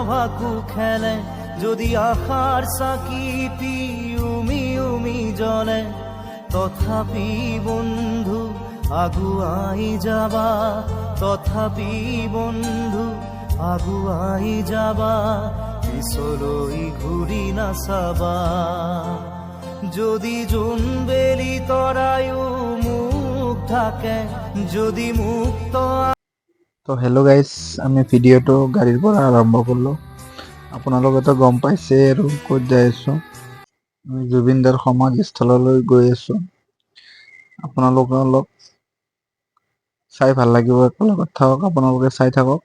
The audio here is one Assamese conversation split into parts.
হাকু খেলে যদি আশাৰ চাকি উমি উমি জ্বলে তথাপি বন্ধু আগুৱাই যাবা তথাপি বন্ধু আগুৱাই যাবা পিছলৈ ঘূৰি নাচাবা যদি জোনবেলি তৰায়ো মুখ ঢাকে যদি মুক্ত। তো হেল্ল' গাইজ, আমি ভিডিঅ'টো গাড়ীৰ পৰা আৰম্ভ কৰিলোঁ। আপোনালোকেতো গম পাইছে আৰু ক'ত যাই আছোঁ। আমি জুবিন দাৰ সমাধিস্থললৈ গৈ আছোঁ। আপোনালোকে অলপ চাই ভাল লাগিব, একেলগত থাকক, আপোনালোকে চাই থাকক।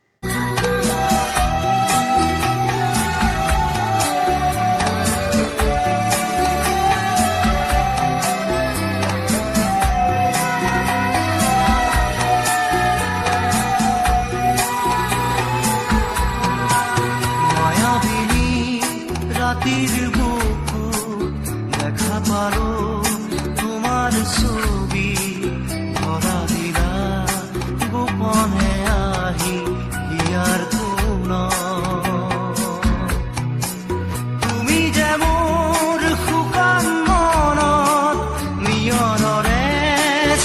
রাতির বুকু দেখা পারো তোমার ছবি ধরা দিলা গোপনে আহি ইয়ার কোন তুমি যে মোর শুকান মনত নিয়নৰে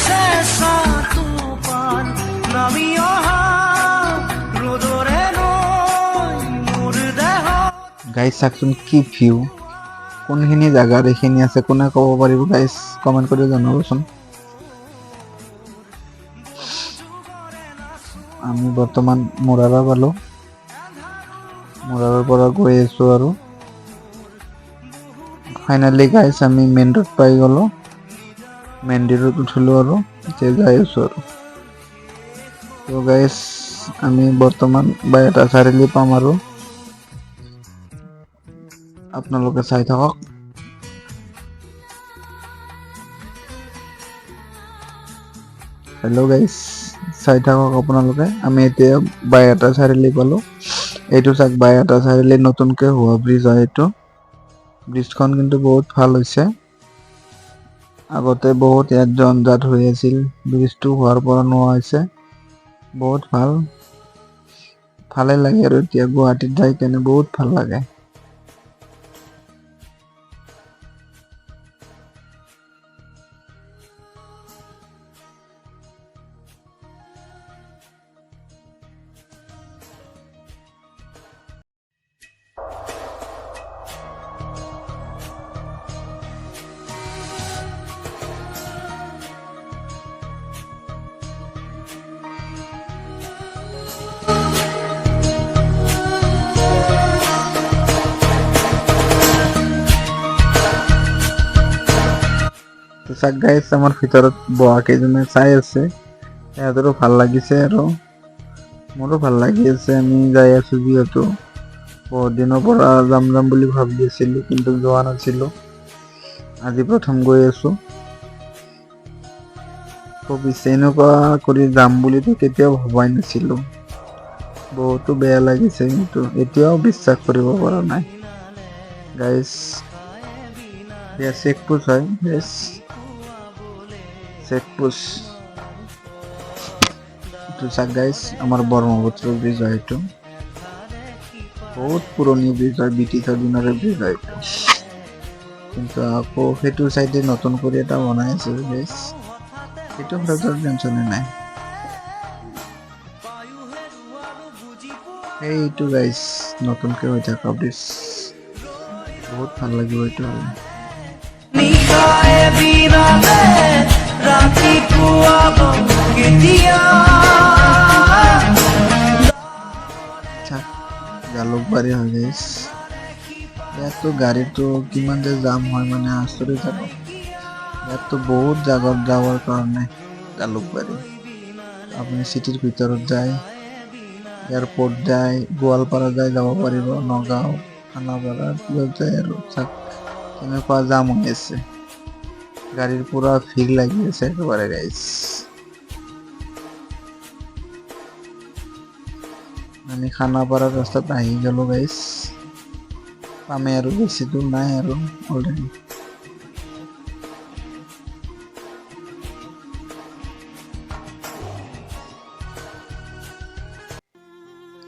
চেঁচা টোপাল নামি অহা ৰ'দৰে নৈ মোৰ দেহ। গাইজ চাওকচোন কি ভিউ, কোনখিনি জাগাত এইখিনি আছে কোনে ক'ব পাৰিব গাইজ, কমেণ্ট কৰি জনাবচোন। আমি বৰ্তমান মুৰাৰা পালোঁ, মুৰাৰৰ পৰা গৈ আছোঁ আৰু ফাইনেলি গাইজ আমি মেইন ৰোড পাই গ'লোঁ। মেইন ৰোডত উঠিলোঁ আৰু এতিয়া যাই আছোঁ আৰু। তো গাইজ আমি বৰ্তমান বাইহাটা চাৰিআলি পাম আৰু আপোনালোকে চাই থাকক। হেল্ল' গাইজ, চাই থাকক আপোনালোকে। আমি এতিয়া বাইহাটা চাৰিআলি পালোঁ। এইটো চাওক বাইহাটা চাৰিআলি নতুনকৈ হোৱা ব্ৰিজ হয় এইটো। ব্ৰিজখন কিন্তু বহুত ভাল হৈছে। আগতে বহুত ইয়াত জনজাত হৈ আছিল, ব্ৰিজটো হোৱাৰ পৰা নোহোৱা হৈছে। বহুত ভাল, ভালে লাগে আৰু এতিয়া গুৱাহাটীত যাই কেনে বহুত ভাল লাগে। তো চাক গাইজ, আমাৰ ভিতৰত বহা কেইজনে চাই আছে, সিহঁতৰো ভাল লাগিছে আৰু মোৰো ভাল লাগি আছে। আমি যাই আছোঁ যিহেতু, বহুত দিনৰ পৰা যাম যাম বুলি ভাবি আছিলোঁ কিন্তু যোৱা নাছিলোঁ, আজি প্ৰথম গৈ আছোঁ। তো পিছে এনেকুৱা কৰি যাম বুলিতো কেতিয়াও ভবাই নাছিলোঁ। বহুতো বেয়া লাগিছে কিন্তু এতিয়াও বিশ্বাস কৰিব পৰা নাই গাইজ। এয়া চেকপোষ্ট হয় গাইজ, চেকপোষ্ট। তো চাক গাইজ, আমাৰ ব্ৰহ্মপুত্ৰ ব্ৰিজ হয় এইটো, বহুত পুৰণি ব্ৰিজ হয়, ব্ৰিটিছৰ দিনৰে ব্ৰিজ হয় এইটো। কিন্তু আকৌ সেইটো চাইডে নতুন কৰি এটা বনাই আছে গাইজ, সেইটো ক্ষেত্ৰত টেনচনে নাই। এইটো গাইজ নতুনকৈ হৈ থকা ব্ৰিজ, বহুত ভাল লাগিব এইটো হ'লে। জালুকবাৰী হয় গাইজ। ইয়াততো গাড়ীটো কিমান যে জাম হয় মানে আচৰিত আৰু। ইয়াততো বহুত জাগাত যাবৰ কাৰণে জালুকবাৰী, আপুনি চিটিৰ ভিতৰত যায়, এয়াৰপোৰ্ট যায়, গোৱালপাৰা যায় যাব পাৰিব, নগাঁও, খানাপাৰা যায় আৰু। চাওক কেনেকুৱা জাম হৈ আছে, গাড়ীৰ পুৰা ভিৰ লাগি আছে একেবাৰে গাইজ। আমি খানাপাৰা ৰাস্তাত আহি গ'লোঁ গাইজ, পামে আৰু বেছি দূৰ নাই আৰু অলৰেডি।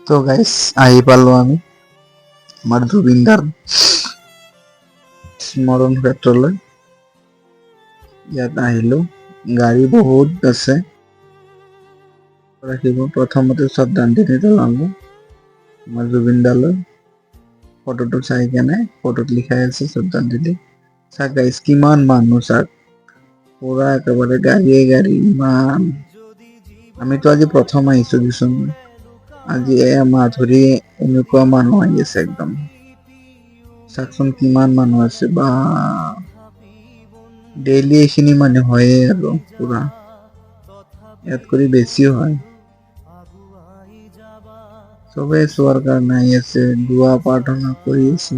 তো গাইজ আহি পালোঁ আমি আমাৰ জুবিনদাৰ স্মৰণ ক্ষেত্ৰলৈ ইয়াত আহিলো। গাড়ী বহুত আছে, ৰাখিব প্ৰথমতে শ্ৰদ্ধাঞ্জলি জনালো আমাৰ জুবিনদালৈ। ফটোটো চাই কেনে ফটোত লিখাই আছে শ্ৰদ্ধাঞ্জলি। চাক গাইছ কিমান মানুহ, চাক পুৰা একেবাৰে গাড়ীয়ে গাড়ী ইমান। আমিতো আজি প্ৰথম আহিছো দিচোন, আজি এমাহ ধৰি এনেকুৱা মানুহ আহি আছে একদম। চাকচোন কিমান মানুহ আছে বা, ডেইলি এইখিনি মানুহ হয়ে আৰু পুৰা, ইয়াত কৰি বেছিও হয়। চবে চোৱাৰ কাৰণে আহি আছে, দোৱা প্ৰাৰ্থনা কৰি আছে।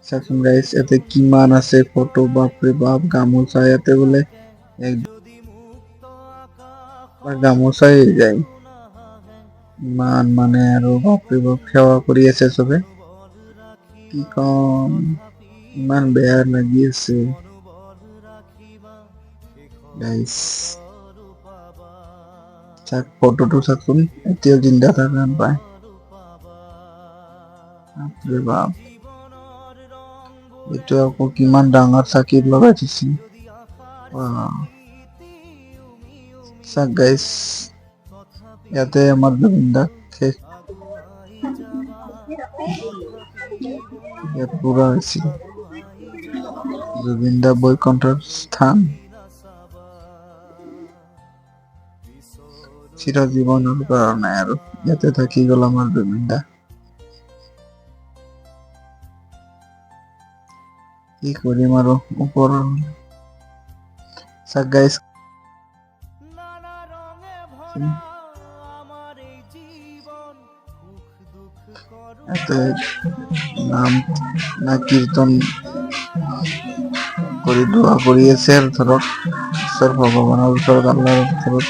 চাচোন গাইছ ইয়াতে কিমান আছে ফটো, বাপৰে বাপ। গামোচা ইয়াতে বোলে গামোচাই যায় ইমান, মানে আৰু বাপৰে বাপ সেৱা কৰি আছে চবে। কি কম, ইমান বেয়া লাগি আছে গাইছ। চাক ফটোটো চাচোন, এতিয়াও জিন্দা থকা পায়। বাপৰে বাপ, এইটো আকৌ কিমান ডাঙৰ চাকি লগাই থৈছে। চাক গাইছ, ইয়াতে আমাৰ জুবিনদা শেষ, ইয়াত পুৰা হৈছিল জুবিনদা বৈকুণ্ঠৰ স্থান। চিৰজীৱনৰ কাৰণে আৰু ইয়াতে থাকি গ'ল আমাৰ জুবিনদা। কি কৰিম আৰু ওপৰৰ চাক গাইছ, ইয়াতে নাম না কীৰ্তন কৰি দোৱা কৰি আছে আৰু ধৰক ঈশ্বৰ ভগৱানৰ ওচৰত, আল্লাহৰ ওচৰত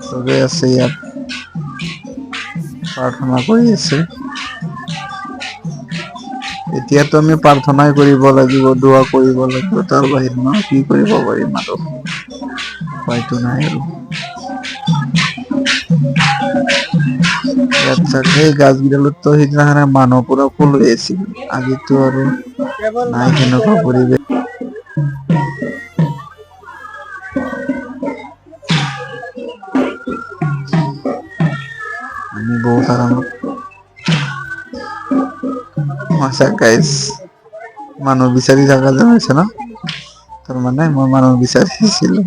চবে আছে ইয়াত প্ৰাৰ্থনা কৰি আছে। এতিয়াতো আমি প্ৰাৰ্থনাই কৰিব লাগিব, দোৱা কৰিব লাগিব, তাৰ বাহিৰে মই কি কৰিব পাৰিম আৰু, উপায়তো নাই আৰু। ইয়াত চাক এই গাছকেইডালতো সিদিনাখনে মানুহ পুৰা ফুল হৈ আছিল, আজিতো আৰু নাই সেনেকুৱা পৰিৱেশ। আমি বহুত আৰামত চাক গাইছ, মানুহ বিচাৰি থকা যেন হৈছে ন, তাৰমানে মই মানুহ বিচাৰিছিলো।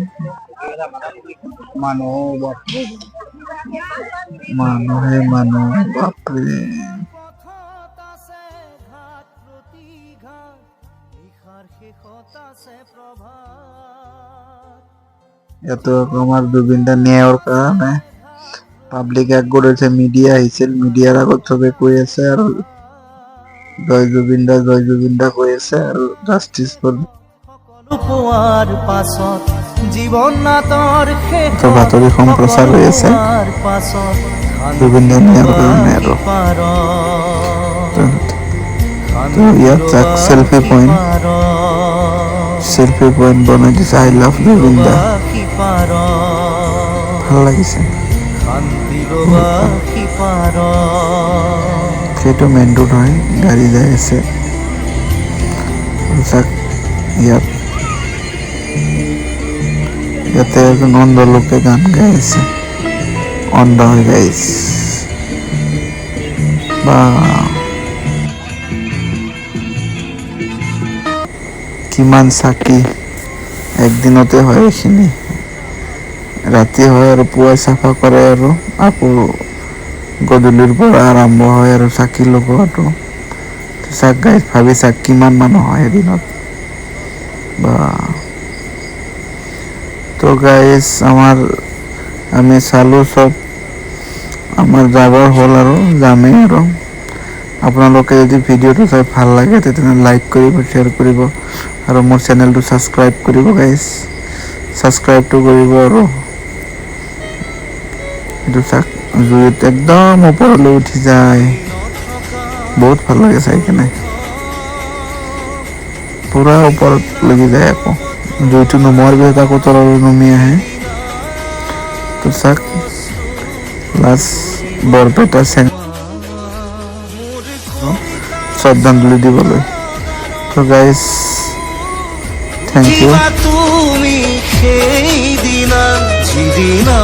মানুহে মানুহ, বাপৰে। ইয়াতো আমাৰ জুবিনদা ন্যায়ৰ কাৰণে পাব্লিক একগোট হৈছে, মিডিয়া আহিছিল, মিডিয়াৰ আগত চবে কৈ আছে আৰু জয় জুবিনদা কৈ আছে আৰু জাষ্টিছ ফৰ বাতৰি সম্প্ৰচাৰ হৈ আছে জুবিনদাৰ ন্যায়ৰ কাৰণে আৰু। তো ইয়াত চাক সেলফি পইণ্ট বনাই দিছে, আই লাভ জুবিনদা, ভাল লাগিছে। সেইটো মেইন ৰোড হয়, গাড়ী যাই আছে। ইয়াতে এজন অন্ধ লোকে গান গাই আছে, অন্ধ হৈ গাইছে বা কিমান চাকি একদিনতে হয়, এইখিনি ৰাতি হয় আৰু পুৱাই চাফা কৰে আৰু আকৌ গধূলিৰ পৰা আৰম্ভ হয় আৰু চাকি লগোৱাটো। চাক গাইছ, ভাবি চাক কিমান মানুহ হয় এদিনত বা। তো গাইছ আমি চালো চব, আমাৰ যাবৰ হ'ল আৰু যামেই আৰু। আপোনালোকে যদি ভিডিঅ'টো চাই ভাল লাগে তেতিয়াহ'লে লাইক কৰিব, শ্বেয়াৰ কৰিব আৰু মোৰ চেনেলটো ছাবস্ক্ৰাইব কৰিব গাইছ, ছাবস্ক্ৰাইবটো কৰিব। আৰু এইটো চাক জুইত একদম ওপৰলৈ উঠি যায়, বহুত ভাল লাগে চাই কেনে, পুৰা ওপৰত লাগি যায়, আকৌ জুইটো নুমোৱাৰ পিছত আকৌ তললৈ নামি আহে। তো চাক লাষ্ট বৰপেটা শ্ৰদ্ধাঞ্জলি দিবলৈ। তো গাইজ থেংক ইউ। কিবা তুমি সেইদিনা যিদিনা